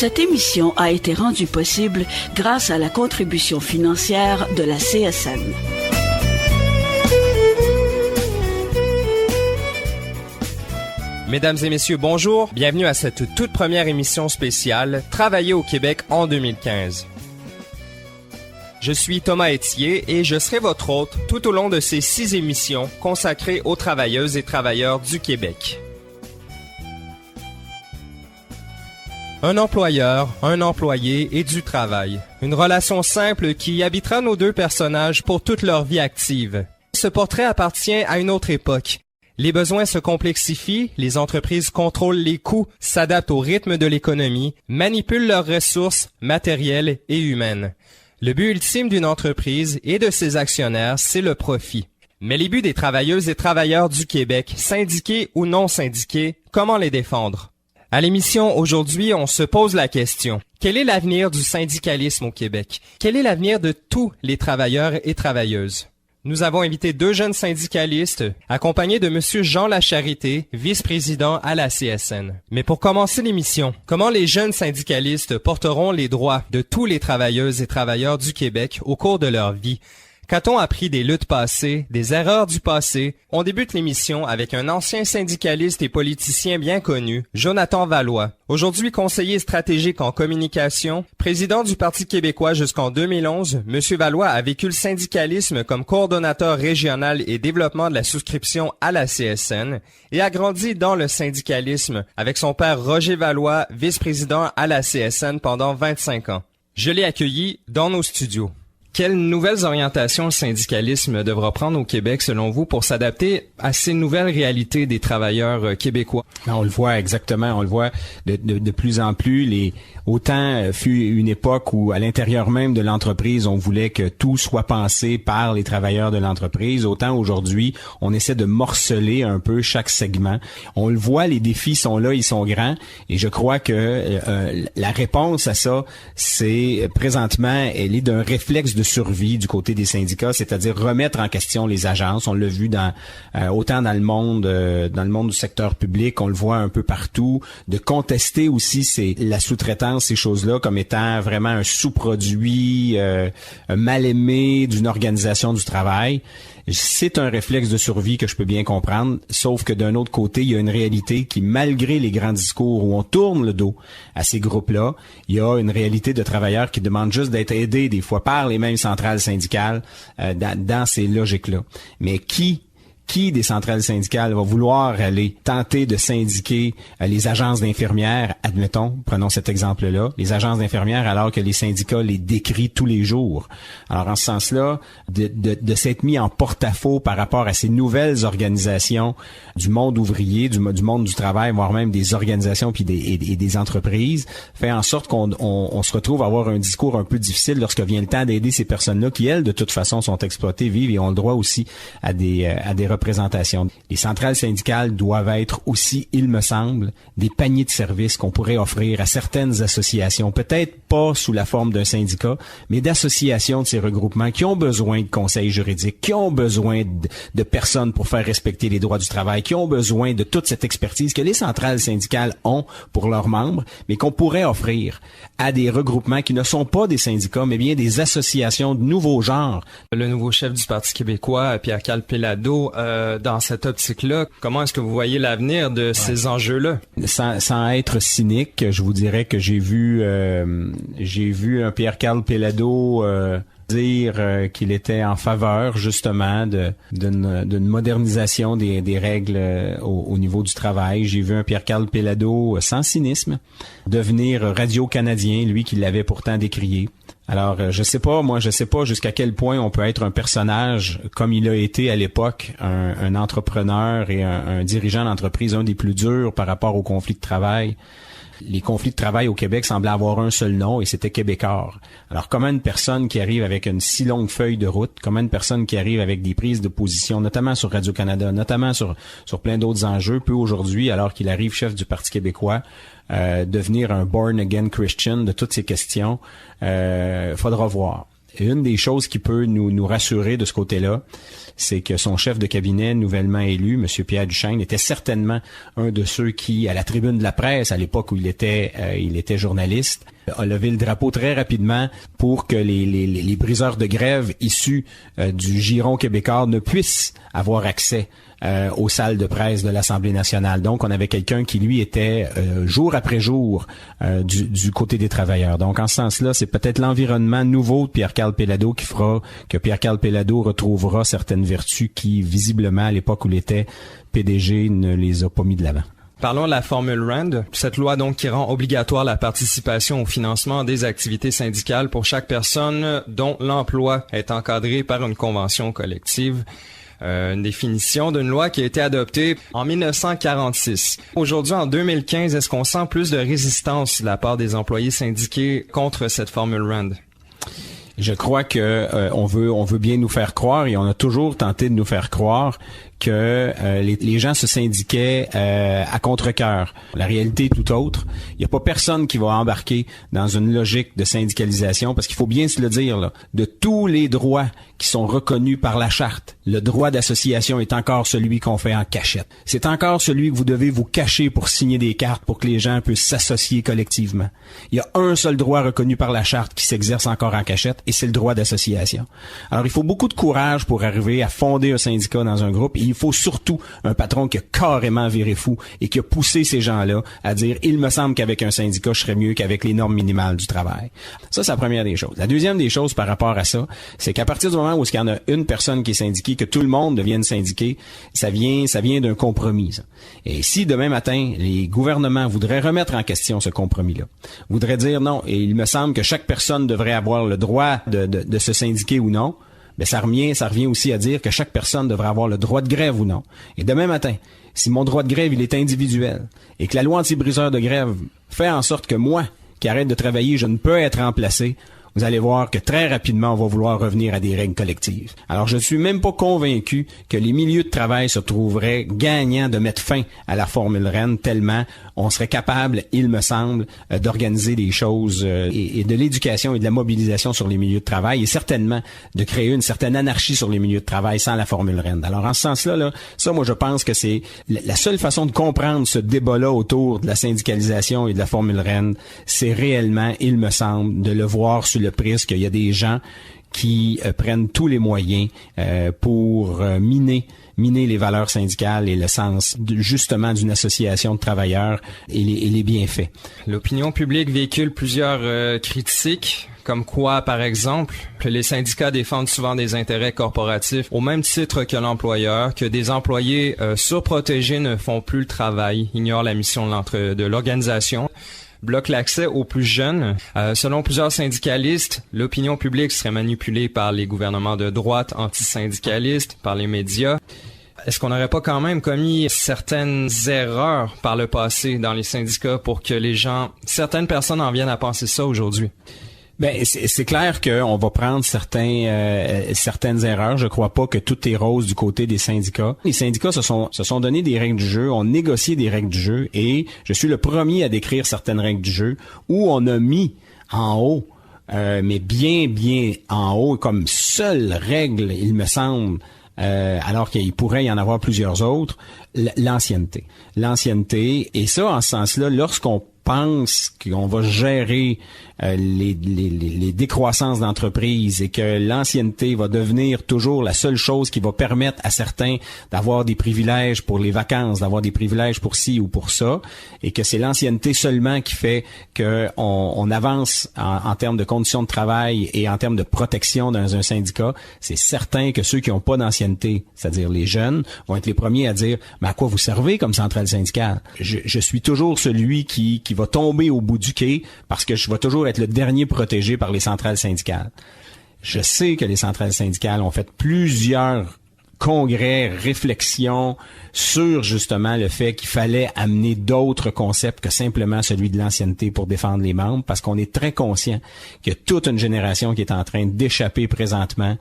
Cette émission a été rendue possible grâce à la contribution financière de la CSN. Mesdames et messieurs, bonjour. Bienvenue à cette toute première émission spéciale « Travailler au Québec en 2015 ». Je suis Thomas Etier et je serai votre hôte tout au long de ces 6 émissions consacrées aux travailleuses et travailleurs du Québec. Un employeur, un employé et du travail. Une relation simple qui habitera nos deux personnages pour toute leur vie active. Ce portrait appartient à une autre époque. Les besoins se complexifient, les entreprises contrôlent les coûts, s'adaptent au rythme de l'économie, manipulent leurs ressources matérielles et humaines. Le but ultime d'une entreprise et de ses actionnaires, c'est le profit. Mais les buts des travailleuses et travailleurs du Québec, syndiqués ou non syndiqués, comment les défendre? À l'émission aujourd'hui, on se pose la question. Quel est l'avenir du syndicalisme au Québec? Quel est l'avenir de tous les travailleurs et travailleuses? Nous avons invité 2 jeunes syndicalistes, accompagnés de Monsieur Jean Lacharité, vice-président à la CSN. Mais pour commencer l'émission, comment les jeunes syndicalistes porteront les droits de tous les travailleuses et travailleurs du Québec au cours de leur vie? Qu'a-t-on appris des luttes passées, des erreurs du passé? On débute l'émission avec un ancien syndicaliste et politicien bien connu, Jonathan Valois. Aujourd'hui conseiller stratégique en communication, président du Parti québécois jusqu'en 2011, M. Valois a vécu le syndicalisme comme coordonnateur régional et développement de la souscription à la CSN et a grandi dans le syndicalisme avec son père Roger Valois, vice-président à la CSN pendant 25 ans. Je l'ai accueilli dans nos studios. Quelles nouvelles orientations le syndicalisme devra prendre au Québec, selon vous, pour s'adapter à ces nouvelles réalités des travailleurs québécois? On le voit exactement, on le voit de plus en plus. Autant fut une époque où, à l'intérieur même de l'entreprise, on voulait que tout soit pensé par les travailleurs de l'entreprise. Autant aujourd'hui, on essaie de morceler un peu chaque segment. On le voit, les défis sont là, ils sont grands. Et je crois que la réponse à ça, c'est présentement, elle est d'un réflexe de survie du côté des syndicats, c'est-à-dire remettre en question les agences. On l'a vu autant dans le monde du secteur public, on le voit un peu partout, de contester aussi la sous-traitance, ces choses-là, comme étant vraiment un sous-produit mal aimé d'une organisation du travail. C'est un réflexe de survie que je peux bien comprendre, sauf que d'un autre côté, il y a une réalité qui, malgré les grands discours où on tourne le dos à ces groupes-là, il y a une réalité de travailleurs qui demandent juste d'être aidés des fois par les mêmes centrales syndicales dans ces logiques-là. Mais qui des centrales syndicales va vouloir aller tenter de syndiquer les agences d'infirmières, admettons, prenons cet exemple-là, les agences d'infirmières alors que les syndicats les décrient tous les jours. Alors en ce sens-là, de s'être mis en porte-à-faux par rapport à ces nouvelles organisations du monde ouvrier, du monde du travail, voire même des organisations puis des entreprises, fait en sorte qu'on se retrouve à avoir un discours un peu difficile lorsque vient le temps d'aider ces personnes-là qui, elles, de toute façon, sont exploitées, vivent et ont le droit aussi à des représentations. Les centrales syndicales doivent être aussi, il me semble, des paniers de services qu'on pourrait offrir à certaines associations, peut-être pas sous la forme d'un syndicat, mais d'associations de ces regroupements qui ont besoin de conseils juridiques, qui ont besoin de personnes pour faire respecter les droits du travail, qui ont besoin de toute cette expertise que les centrales syndicales ont pour leurs membres, mais qu'on pourrait offrir à des regroupements qui ne sont pas des syndicats, mais bien des associations de nouveaux genres. Le nouveau chef du Parti québécois, Pierre-Carl Péladeau, dans cette optique-là, comment est-ce que vous voyez l'avenir de ces enjeux-là? Sans être cynique, je vous dirais que j'ai vu un Pierre-Carl Péladeau dire qu'il était en faveur justement d'une modernisation des règles au niveau du travail. J'ai vu un Pierre-Carl Péladeau sans cynisme devenir Radio-Canadien, lui qui l'avait pourtant décrié. Alors, je sais pas jusqu'à quel point on peut être un personnage comme il a été à l'époque, un entrepreneur et un dirigeant d'entreprise, un des plus durs par rapport aux conflits de travail. Les conflits de travail au Québec semblaient avoir un seul nom et c'était Québécois. Alors, comment une personne qui arrive avec une si longue feuille de route, comment une personne qui arrive avec des prises de position, notamment sur Radio-Canada, notamment sur plein d'autres enjeux, peut aujourd'hui, alors qu'il arrive chef du Parti québécois, devenir un born-again Christian de toutes ces questions, faudra voir. une des choses qui peut nous rassurer de ce côté-là, c'est que son chef de cabinet nouvellement élu, M. Pierre Duchesne, était certainement un de ceux qui, à la tribune de la presse, à l'époque où il était journaliste, a levé le drapeau très rapidement pour que les briseurs de grève issus du giron québécois ne puissent avoir accès aux salles de presse de l'Assemblée nationale. Donc, on avait quelqu'un qui, lui, était jour après jour du côté des travailleurs. Donc, en ce sens-là, c'est peut-être l'environnement nouveau de Pierre-Carl Péladeau qui fera que Pierre-Carl Péladeau retrouvera certaines vertus qui, visiblement, à l'époque où il était PDG, ne les a pas mis de l'avant. Parlons de la formule RAND, cette loi donc qui rend obligatoire la participation au financement des activités syndicales pour chaque personne dont l'emploi est encadré par une convention collective. Une définition d'une loi qui a été adoptée en 1946. Aujourd'hui, en 2015, est-ce qu'on sent plus de résistance de la part des employés syndiqués contre cette formule RAND? Je crois que on veut bien nous faire croire, et on a toujours tenté de nous faire croire que les gens se syndiquaient à contre-cœur. La réalité est tout autre. Il n'y a pas personne qui va embarquer dans une logique de syndicalisation, parce qu'il faut bien se le dire, là, de tous les droits qui sont reconnus par la charte, le droit d'association est encore celui qu'on fait en cachette. C'est encore celui que vous devez vous cacher pour signer des cartes pour que les gens puissent s'associer collectivement. Il y a un seul droit reconnu par la charte qui s'exerce encore en cachette, et c'est le droit d'association. Alors, il faut beaucoup de courage pour arriver à fonder un syndicat dans un groupe, et il faut surtout un patron qui a carrément viré fou et qui a poussé ces gens-là à dire « Il me semble qu'avec un syndicat, je serais mieux qu'avec les normes minimales du travail. » Ça, c'est la première des choses. La deuxième des choses par rapport à ça, c'est qu'à partir du moment où il y en a une personne qui est syndiquée, que tout le monde devienne syndiqué, ça vient d'un compromis. Ça. Et si demain matin, les gouvernements voudraient remettre en question ce compromis-là, voudraient dire non, et il me semble que chaque personne devrait avoir le droit de se syndiquer ou non, ben ça revient aussi à dire que chaque personne devrait avoir le droit de grève ou non. Et demain matin, si mon droit de grève il est individuel et que la loi anti-briseur de grève fait en sorte que moi, qui arrête de travailler, je ne peux être remplacé, vous allez voir que très rapidement, on va vouloir revenir à des règles collectives. Alors, je ne suis même pas convaincu que les milieux de travail se trouveraient gagnants de mettre fin à la formule RAND, tellement on serait capable, il me semble, d'organiser des choses et de l'éducation et de la mobilisation sur les milieux de travail, et certainement de créer une certaine anarchie sur les milieux de travail sans la formule RAND. Alors, en ce sens-là, là, ça, moi, je pense que c'est la seule façon de comprendre ce débat-là autour de la syndicalisation et de la formule RAND, c'est réellement, il me semble, de le voir sur le prisme qu'il y a des gens qui prennent tous les moyens pour miner les valeurs syndicales et le sens justement d'une association de travailleurs et les bienfaits. L'opinion publique véhicule plusieurs critiques, comme quoi, par exemple, que les syndicats défendent souvent des intérêts corporatifs au même titre que l'employeur, que des employés surprotégés ne font plus le travail, ignorent la mission de l'organisation, bloque l'accès aux plus jeunes. Selon plusieurs syndicalistes, l'opinion publique serait manipulée par les gouvernements de droite antisyndicalistes, par les médias. Est-ce qu'on n'aurait pas quand même commis certaines erreurs par le passé dans les syndicats pour que certaines personnes en viennent à penser ça aujourd'hui? Ben, c'est clair qu'on va prendre certaines erreurs. Je crois pas que tout est rose du côté des syndicats. Les syndicats se sont donné des règles du jeu, ont négocié des règles du jeu, et je suis le premier à décrire certaines règles du jeu où on a mis en haut, mais bien en haut, comme seule règle, il me semble, alors qu'il pourrait y en avoir plusieurs autres, l'ancienneté. L'ancienneté, et ça, en ce sens-là, lorsqu'on pense qu'on va gérer les décroissances d'entreprises et que l'ancienneté va devenir toujours la seule chose qui va permettre à certains d'avoir des privilèges pour les vacances, d'avoir des privilèges pour ci ou pour ça, et que c'est l'ancienneté seulement qui fait que on avance en termes de conditions de travail et en termes de protection dans un syndicat, c'est certain que ceux qui n'ont pas d'ancienneté, c'est-à-dire les jeunes, vont être les premiers à dire « Mais à quoi vous servez comme centrale syndicale? » Je suis toujours celui qui va tomber au bout du quai parce que je vais toujours être le dernier protégé par les centrales syndicales. Je sais que les centrales syndicales ont fait plusieurs congrès, réflexions sur justement le fait qu'il fallait amener d'autres concepts que simplement celui de l'ancienneté pour défendre les membres, parce qu'on est très conscient qu'il y a toute une génération qui est en train d'échapper présentement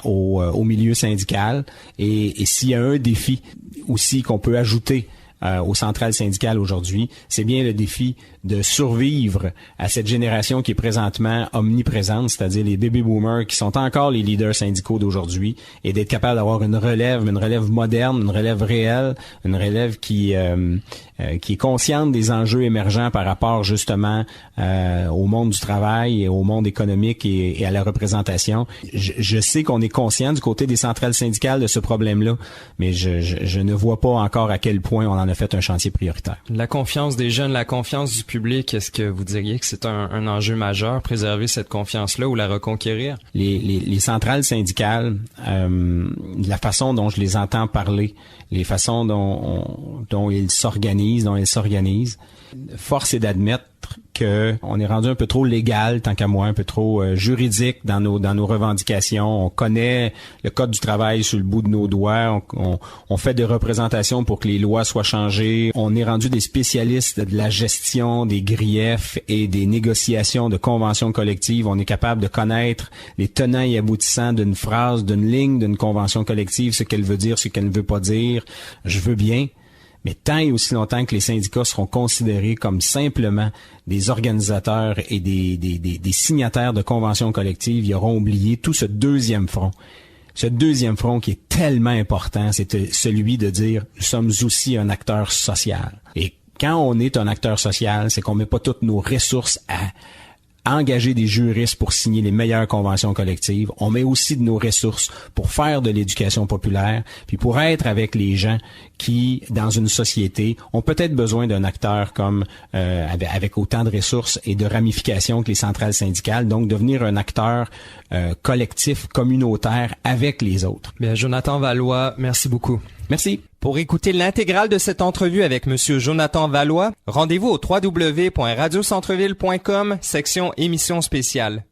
au milieu syndical, et s'il y a un défi aussi qu'on peut ajouter aux centrales syndicales aujourd'hui, c'est bien le défi de survivre à cette génération qui est présentement omniprésente, c'est-à-dire les baby boomers qui sont encore les leaders syndicaux d'aujourd'hui, et d'être capable d'avoir une relève moderne, une relève réelle, une relève qui est consciente des enjeux émergents par rapport justement au monde du travail et au monde économique et à la représentation. Je sais qu'on est conscient du côté des centrales syndicales de ce problème-là, mais je ne vois pas encore à quel point on en a fait un chantier prioritaire. La confiance des jeunes, la confiance du public, est-ce que vous diriez que c'est un enjeu majeur, préserver cette confiance-là ou la reconquérir? Les centrales syndicales, la façon dont je les entends parler, les façons dont ils s'organisent, force est d'admettre que on est rendu un peu trop légal, tant qu'à moi, un peu trop juridique dans nos revendications. On connaît le code du travail sur le bout de nos doigts. On fait des représentations pour que les lois soient changées. On est rendu des spécialistes de la gestion des griefs et des négociations de conventions collectives. On est capable de connaître les tenants et aboutissants d'une phrase, d'une ligne, d'une convention collective, ce qu'elle veut dire, ce qu'elle ne veut pas dire. Je veux bien. Mais tant et aussi longtemps que les syndicats seront considérés comme simplement des organisateurs et des signataires de conventions collectives, ils auront oublié tout ce deuxième front. Ce deuxième front qui est tellement important, c'est celui de dire nous sommes aussi un acteur social. Et quand on est un acteur social, c'est qu'on met pas toutes nos ressources à engager des juristes pour signer les meilleures conventions collectives. On met aussi de nos ressources pour faire de l'éducation populaire, puis pour être avec les gens qui, dans une société, ont peut-être besoin d'un acteur comme avec autant de ressources et de ramifications que les centrales syndicales, donc devenir un acteur collectif, communautaire avec les autres. Bien, Jonathan Valois, merci beaucoup. Merci. Pour écouter l'intégrale de cette entrevue avec Monsieur Jonathan Valois, rendez-vous au www.radiocentreville.com, section émissions spéciales.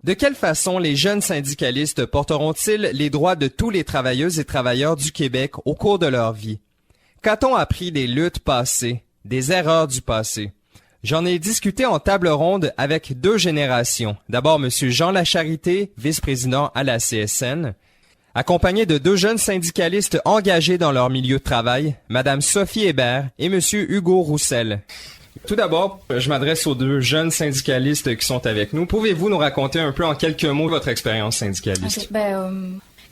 De quelle façon les jeunes syndicalistes porteront-ils les droits de tous les travailleuses et travailleurs du Québec au cours de leur vie? Qu'a-t-on appris des luttes passées, des erreurs du passé? J'en ai discuté en table ronde avec deux générations. D'abord, M. Jean Lacharité, vice-président à la CSN, accompagné de deux jeunes syndicalistes engagés dans leur milieu de travail, Mme Sophie Hébert et M. Hugo Roussel. Tout d'abord, je m'adresse aux deux jeunes syndicalistes qui sont avec nous. Pouvez-vous nous raconter un peu en quelques mots votre expérience syndicaliste? Okay,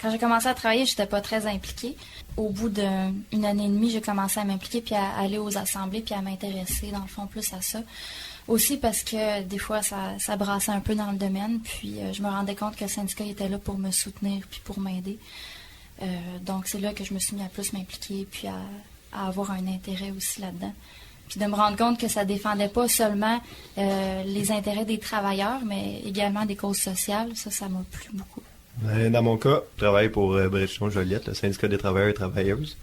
quand j'ai commencé à travailler, j'étais pas très impliquée. Au bout d'une année et demie, j'ai commencé à m'impliquer puis à aller aux assemblées puis à m'intéresser, dans le fond, plus à ça. Aussi parce que des fois, ça brassait un peu dans le domaine. Puis je me rendais compte que le syndicat était là pour me soutenir puis pour m'aider. Donc c'est là que je me suis mis à plus m'impliquer puis à avoir un intérêt aussi là-dedans. Puis de me rendre compte que ça défendait pas seulement les intérêts des travailleurs, mais également des causes sociales. Ça m'a plu beaucoup. Dans mon cas, je travaille pour Bréchon Joliette, le syndicat des travailleurs et travailleuses.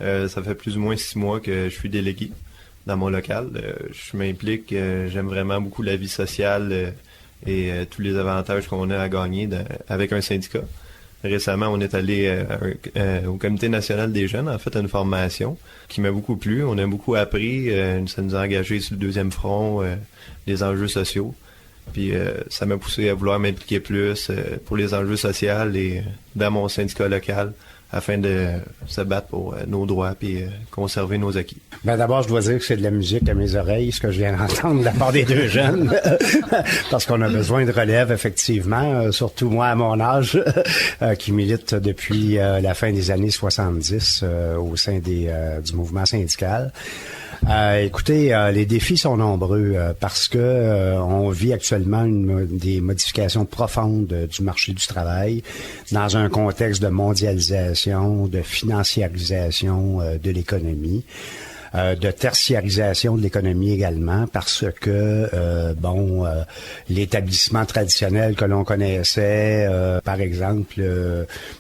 Ça fait plus ou moins 6 mois que je suis délégué dans mon local. Je m'implique, j'aime vraiment beaucoup la vie sociale et tous les avantages qu'on a à gagner avec un syndicat. Récemment, on est allé au Comité national des jeunes, en fait, à une formation qui m'a beaucoup plu. On a beaucoup appris. Ça nous a engagés sur le deuxième front, les enjeux sociaux. Puis ça m'a poussé à vouloir m'impliquer plus pour les enjeux sociaux et dans mon syndicat local afin de se battre pour nos droits puis conserver nos acquis. Ben d'abord, je dois dire que c'est de la musique à mes oreilles, ce que je viens d'entendre de la part des deux jeunes, parce qu'on a besoin de relève, effectivement, surtout moi à mon âge, qui milite depuis la fin des années 70 au sein du mouvement syndical. Écoutez, les défis sont nombreux parce que on vit actuellement des modifications profondes du marché du travail dans un contexte de mondialisation, de financiarisation de l'économie. de tertiarisation de l'économie également, parce que l'établissement traditionnel que l'on connaissait, par exemple,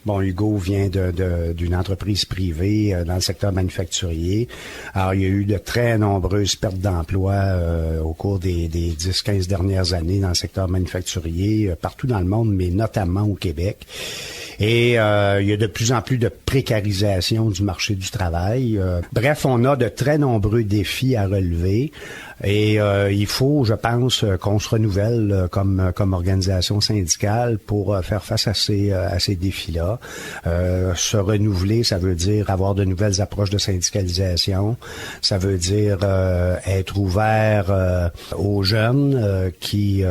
Hugo vient d'une entreprise privée dans le secteur manufacturier. Alors, il y a eu de très nombreuses pertes d'emplois au cours des 10-15 dernières années dans le secteur manufacturier, partout dans le monde, mais notamment au Québec. Et il y a de plus en plus de précarisation du marché du travail. Bref, on a de très nombreux défis à relever. Et il faut, je pense, qu'on se renouvelle comme organisation syndicale pour faire face à ces défis-là. Se renouveler, ça veut dire avoir de nouvelles approches de syndicalisation. Ça veut dire être ouvert aux jeunes qui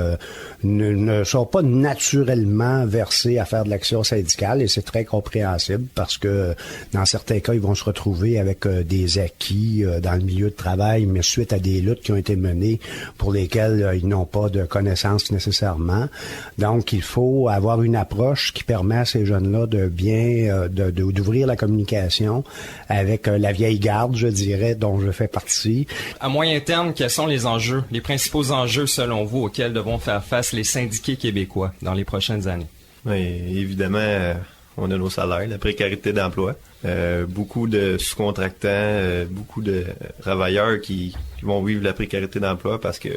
ne sont pas naturellement versés à faire de l'action syndicale, et c'est très compréhensible parce que dans certains cas, ils vont se retrouver avec des acquis dans le milieu de travail, mais suite à des luttes qui ont été menées pour lesquelles ils n'ont pas de connaissances nécessairement. Donc, il faut avoir une approche qui permet à ces jeunes-là d'ouvrir la communication avec la vieille garde, je dirais, dont je fais partie. À moyen terme, quels sont les enjeux, les principaux enjeux selon vous auxquels devront faire face les syndiqués québécois dans les prochaines années? Oui, évidemment, on a nos salaires, la précarité d'emploi, beaucoup de sous-contractants, beaucoup de travailleurs qui vont vivre la précarité d'emploi parce que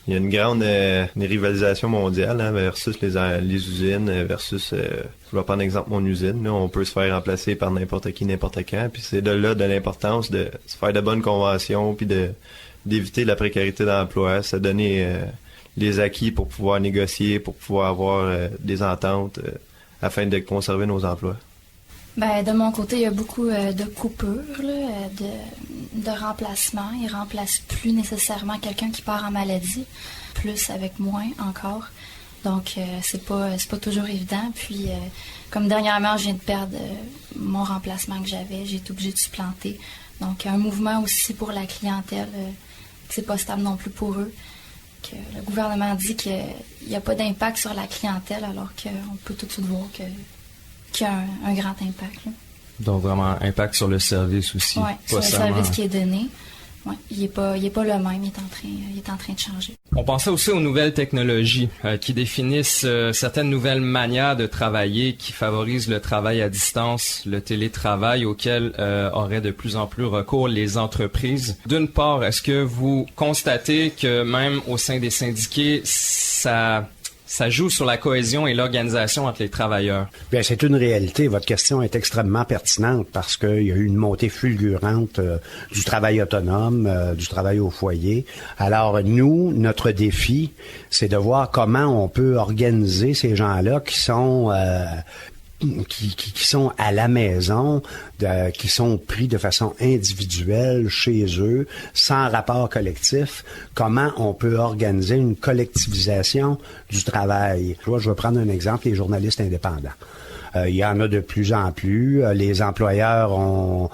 il y a une grande rivalisation mondiale versus les usines, versus, je vais prendre exemple mon usine, là, on peut se faire remplacer par n'importe qui, n'importe quand, puis c'est de là de l'importance de se faire de bonnes conventions, puis d'éviter la précarité d'emploi, se donner les acquis pour pouvoir négocier, pour pouvoir avoir des ententes afin de conserver nos emplois. Ben, de mon côté, il y a beaucoup de coupures, là, de remplacements. Ils remplacent plus nécessairement quelqu'un qui part en maladie, plus avec moins encore. Donc, c'est pas toujours évident. Puis, comme dernièrement, je viens de perdre mon remplacement que j'avais, j'ai été obligée de supplanter. Donc, un mouvement aussi pour la clientèle, c'est pas stable non plus pour eux. Que le gouvernement dit qu'il n'y a pas d'impact sur la clientèle, alors qu'on peut tout de suite voir qu'il y a un grand impact. Là. Donc vraiment impact sur le service aussi. Oui, sur le service qui est donné. Ouais, il est pas le même, il est en train de changer. On pensait aussi aux nouvelles technologies qui définissent certaines nouvelles manières de travailler, qui favorisent le travail à distance, le télétravail auquel auraient de plus en plus recours les entreprises. D'une part, est-ce que vous constatez que même au sein des syndiqués, ça joue sur la cohésion et l'organisation entre les travailleurs? Bien, c'est une réalité. Votre question est extrêmement pertinente parce qu'il y a eu une montée fulgurante du travail autonome, du travail au foyer. Alors, nous, notre défi, c'est de voir comment on peut organiser ces gens-là qui sont à la maison, qui sont pris de façon individuelle chez eux, sans rapport collectif, comment on peut organiser une collectivisation du travail. Je vais prendre un exemple, les journalistes indépendants. Il y en a de plus en plus. Les employeurs ont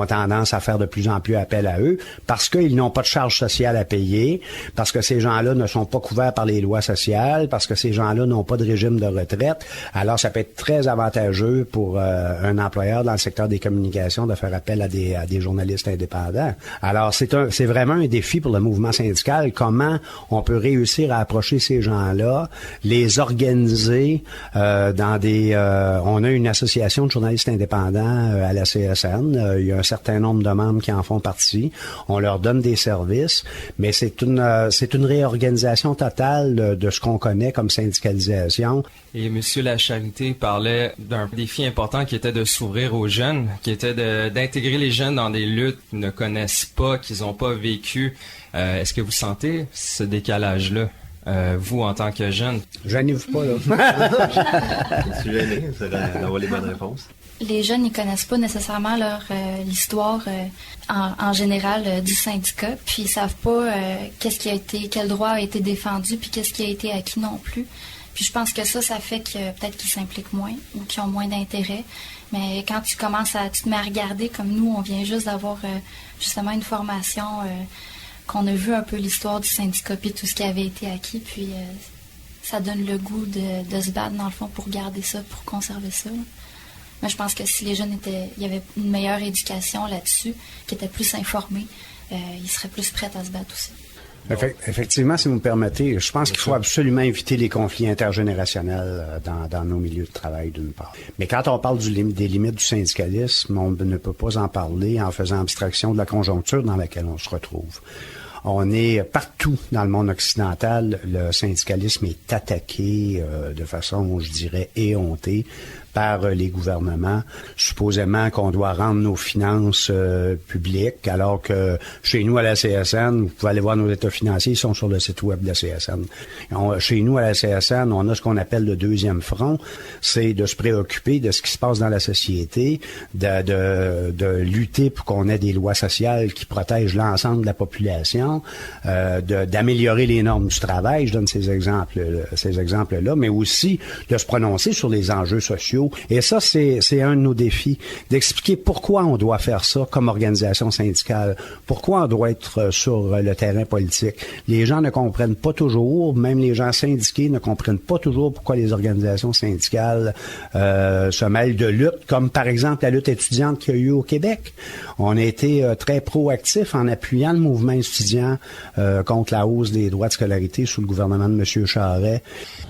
tendance à faire de plus en plus appel à eux parce qu'ils n'ont pas de charges sociales à payer, parce que ces gens-là ne sont pas couverts par les lois sociales, parce que ces gens-là n'ont pas de régime de retraite. Alors, ça peut être très avantageux pour un employeur dans le secteur des communications de faire appel à des journalistes indépendants. Alors, c'est vraiment un défi pour le mouvement syndical. Comment on peut réussir à approcher ces gens-là, les organiser dans des... on a une association de journalistes indépendants à la CSN. Il y a un certain nombre de membres qui en font partie. On leur donne des services, mais c'est une réorganisation totale de ce qu'on connaît comme syndicalisation. Et M. Lacharité parlait d'un défi important qui était de s'ouvrir aux jeunes, qui était d'intégrer les jeunes dans des luttes qu'ils ne connaissent pas, qu'ils n'ont pas vécues. Est-ce que vous sentez ce décalage-là? Vous, en tant que jeune? Gênez-vous pas, là. Je suis gêné, c'est d'avoir les bonnes réponses. Les jeunes, ils connaissent pas nécessairement l'histoire en général du syndicat, puis ils savent pas quel droit a été défendu, puis qu'est-ce qui a été acquis non plus. Puis je pense que ça fait que peut-être qu'ils s'impliquent moins ou qu'ils ont moins d'intérêt. Mais quand tu te mets à regarder, comme nous, on vient juste d'avoir justement une formation... qu'on a vu un peu l'histoire du syndicat puis tout ce qui avait été acquis, puis ça donne le goût de se battre dans le fond pour garder ça, pour conserver ça. Mais je pense que si les jeunes il y avait une meilleure éducation là-dessus, qui étaient plus informés, ils seraient plus prêts à se battre aussi. Effectivement, si vous me permettez, je pense qu'il faut absolument éviter les conflits intergénérationnels dans nos milieux de travail, d'une part. Mais quand on parle des limites du syndicalisme, on ne peut pas en parler en faisant abstraction de la conjoncture dans laquelle on se retrouve. On est partout dans le monde occidental, le syndicalisme est attaqué de façon, je dirais, éhontée par les gouvernements, supposément qu'on doit rendre nos finances publiques, alors que chez nous à la CSN, vous pouvez aller voir nos états financiers, ils sont sur le site web de la CSN. Chez nous à la CSN, on a ce qu'on appelle le deuxième front, c'est de se préoccuper de ce qui se passe dans la société, de lutter pour qu'on ait des lois sociales qui protègent l'ensemble de la population, d'améliorer les normes du travail, je donne ces exemples-là, mais aussi de se prononcer sur les enjeux sociaux. Et ça, c'est un de nos défis, d'expliquer pourquoi on doit faire ça comme organisation syndicale, pourquoi on doit être sur le terrain politique. Les gens ne comprennent pas toujours, même les gens syndiqués ne comprennent pas toujours pourquoi les organisations syndicales se mêlent de lutte, comme par exemple la lutte étudiante qu'il y a eu au Québec. On a été très proactifs en appuyant le mouvement étudiant contre la hausse des droits de scolarité sous le gouvernement de M. Charest.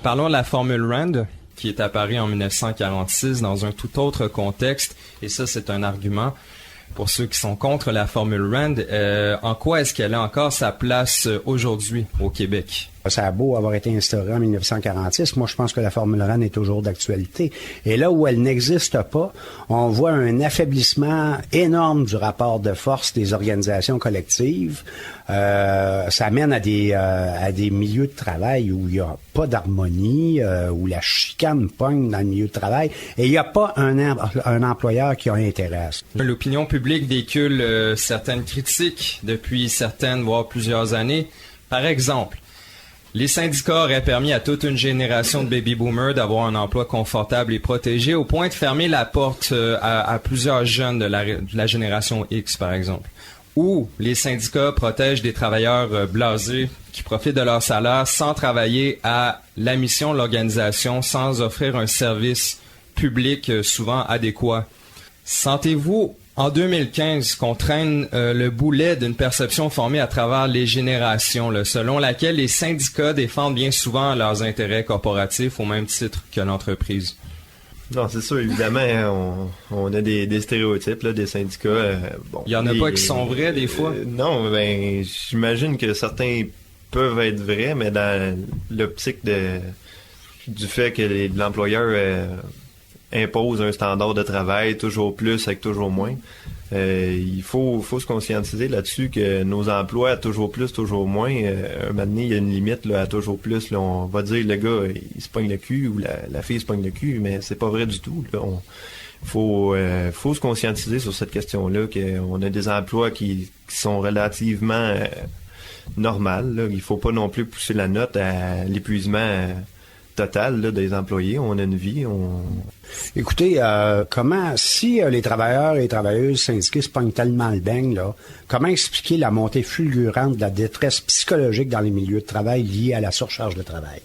Parlons de la formule RAND, qui est apparu en 1946 dans un tout autre contexte, et ça c'est un argument pour ceux qui sont contre la formule RAND. En quoi est-ce qu'elle a encore sa place aujourd'hui au Québec? Ça a beau avoir été instauré en 1946, moi je pense que la formule RAND est toujours d'actualité. Et là où elle n'existe pas, on voit un affaiblissement énorme du rapport de force des organisations collectives. Ça mène à des milieux de travail où il n'y a pas d'harmonie, où la chicane pogne dans le milieu de travail, et il n'y a pas un employeur qui a intérêt à ça. L'opinion publique véhicule certaines critiques depuis certaines, voire plusieurs années. Par exemple, les syndicats auraient permis à toute une génération de baby-boomers d'avoir un emploi confortable et protégé au point de fermer la porte à plusieurs jeunes de la génération X, par exemple. Ou les syndicats protègent des travailleurs blasés qui profitent de leur salaire sans travailler à la mission de l'organisation, sans offrir un service public souvent adéquat. Sentez-vous en 2015 qu'on traîne le boulet d'une perception formée à travers les générations, selon laquelle les syndicats défendent bien souvent leurs intérêts corporatifs au même titre que l'entreprise? Non, c'est sûr, évidemment, on a des stéréotypes, là, des syndicats. Il y en a pas qui sont vrais, des fois? Non, j'imagine que certains peuvent être vrais, mais dans l'optique du fait que l'employeur impose un standard de travail toujours plus avec toujours moins. Il faut se conscientiser là-dessus que nos emplois à toujours plus, toujours moins, un moment donné, il y a une limite là, à toujours plus. Là, on va dire le gars, il se pogne le cul ou la fille se pogne le cul, mais c'est pas vrai du tout. Là. Faut se conscientiser sur cette question-là, qu'on a des emplois qui sont relativement normales. Là. Il faut pas non plus pousser la note à l'épuisement total là, des employés. On a une vie. Écoutez, si les travailleurs et les travailleuses syndiqués se pognent tellement le beigne, là, comment expliquer la montée fulgurante de la détresse psychologique dans les milieux de travail liée à la surcharge de travail?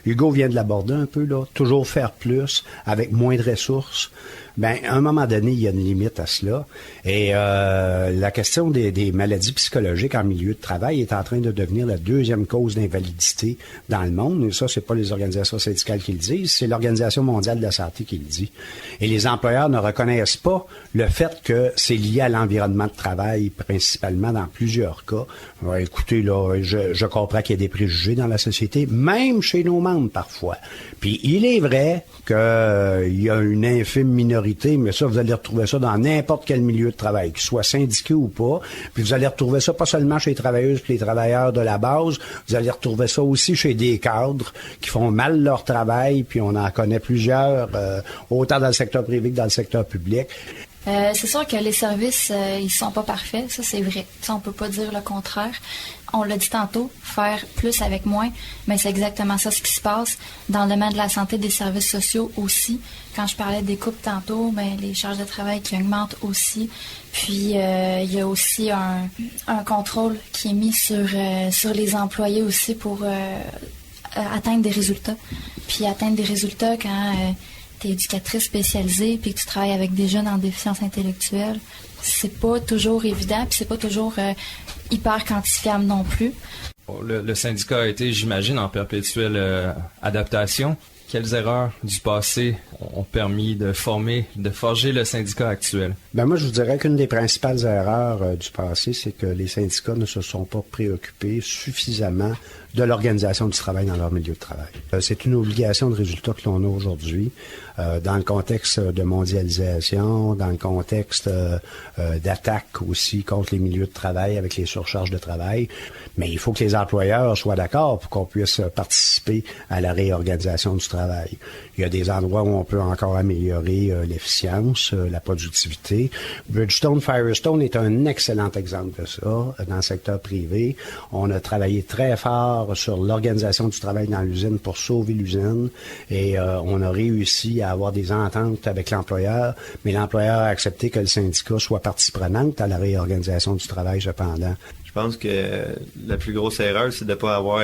Hugo vient de l'aborder un peu, là. Toujours faire plus, avec moins de ressources. Ben, à un moment donné, il y a une limite à cela. Et la question des maladies psychologiques en milieu de travail est en train de devenir la deuxième cause d'invalidité dans le monde. Et ça, c'est pas les organisations syndicales qui le disent, c'est l'Organisation mondiale de la santé qui le dit. Et les employeurs ne reconnaissent pas le fait que c'est lié à l'environnement de travail, principalement dans plusieurs cas. Ouais, écoutez, là, je comprends qu'il y a des préjugés dans la société, même chez nos membres parfois. Puis il est vrai qu'il y a une infime minorité, mais ça, vous allez retrouver ça dans n'importe quel milieu de travail, qu'il soit syndiqué ou pas. Puis vous allez retrouver ça pas seulement chez les travailleuses et les travailleurs de la base, vous allez retrouver ça aussi chez des cadres qui font mal leur travail, puis on en connaît plusieurs, autant dans le secteur privé que dans le secteur public. C'est sûr que les services, ils sont pas parfaits, ça c'est vrai. Ça, on peut pas dire le contraire. On l'a dit tantôt, faire plus avec moins, mais c'est exactement ça ce qui se passe dans le domaine de la santé, des services sociaux aussi. Quand je parlais des coupes tantôt, ben les charges de travail qui augmentent aussi. Puis il y a aussi un contrôle qui est mis sur les employés aussi pour atteindre des résultats. Puis atteindre des résultats quand tu es éducatrice spécialisée puis que tu travailles avec des jeunes en déficience intellectuelle, c'est pas toujours évident puis c'est pas toujours hyper quantifiable non plus. Le syndicat a été, j'imagine, en perpétuelle adaptation. Quelles erreurs du passé ont permis de forger le syndicat actuel? Ben moi, je vous dirais qu'une des principales erreurs du passé, c'est que les syndicats ne se sont pas préoccupés suffisamment de l'organisation du travail dans leur milieu de travail. C'est une obligation de résultat que l'on a aujourd'hui dans le contexte de mondialisation, dans le contexte d'attaque aussi contre les milieux de travail avec les surcharges de travail. Mais il faut que les employeurs soient d'accord pour qu'on puisse participer à la réorganisation du travail. Il y a des endroits où on peut encore améliorer l'efficience, la productivité. Bridgestone Firestone est un excellent exemple de ça dans le secteur privé. On a travaillé très fort sur l'organisation du travail dans l'usine pour sauver l'usine et on a réussi à avoir des ententes avec l'employeur, mais l'employeur a accepté que le syndicat soit partie prenante à la réorganisation du travail cependant. Je pense que la plus grosse erreur, c'est de ne pas avoir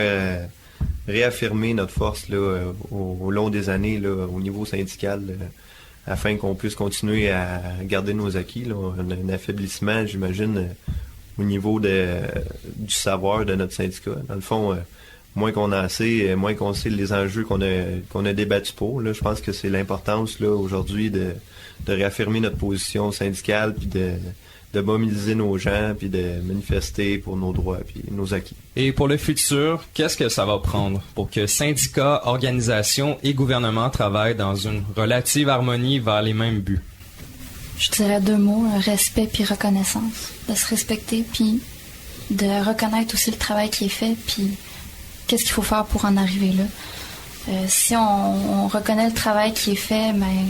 réaffirmé notre force là, au long des années là, au niveau syndical afin qu'on puisse continuer à garder nos acquis. Là. On a un affaiblissement, j'imagine, au niveau du savoir de notre syndicat. Dans le fond, moins qu'on en sait, moins qu'on sait les enjeux qu'on a débattus pour. Là, je pense que c'est l'importance là aujourd'hui de réaffirmer notre position syndicale puis de mobiliser nos gens puis de manifester pour nos droits puis nos acquis. Et pour le futur, qu'est-ce que ça va prendre pour que syndicats, organisations et gouvernements travaillent dans une relative harmonie vers les mêmes buts? Je dirais 2 mots, respect puis reconnaissance. De se respecter puis de reconnaître aussi le travail qui est fait puis qu'est-ce qu'il faut faire pour en arriver là. Si on reconnaît le travail qui est fait, ben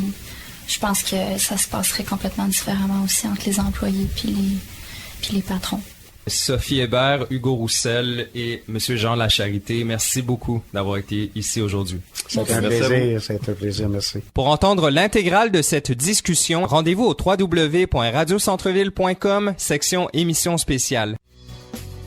je pense que ça se passerait complètement différemment aussi entre les employés puis les patrons. Sophie Hébert, Hugo Roussel et M. Jean Lacharité, merci beaucoup d'avoir été ici aujourd'hui. C'est un plaisir, merci. Pour entendre l'intégrale de cette discussion, rendez-vous au www.radiocentreville.com, section émissions spéciales.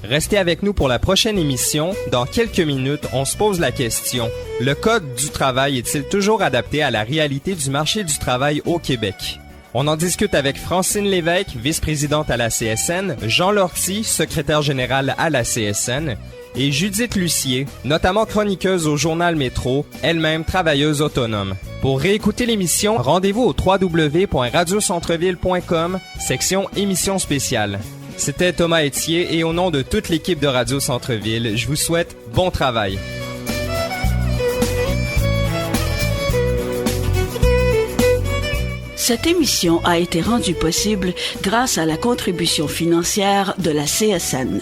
Restez avec nous pour la prochaine émission. Dans quelques minutes, on se pose la question. Le Code du travail est-il toujours adapté à la réalité du marché du travail au Québec? On en discute avec Francine Lévesque, vice-présidente à la CSN, Jean Lortie, secrétaire général à la CSN, et Judith Lucier, notamment chroniqueuse au journal Métro, elle-même travailleuse autonome. Pour réécouter l'émission, rendez-vous au www.radiocentreville.com, section émissions spéciales. C'était Thomas Etier et au nom de toute l'équipe de Radio Centre-Ville, je vous souhaite bon travail. Cette émission a été rendue possible grâce à la contribution financière de la CSN.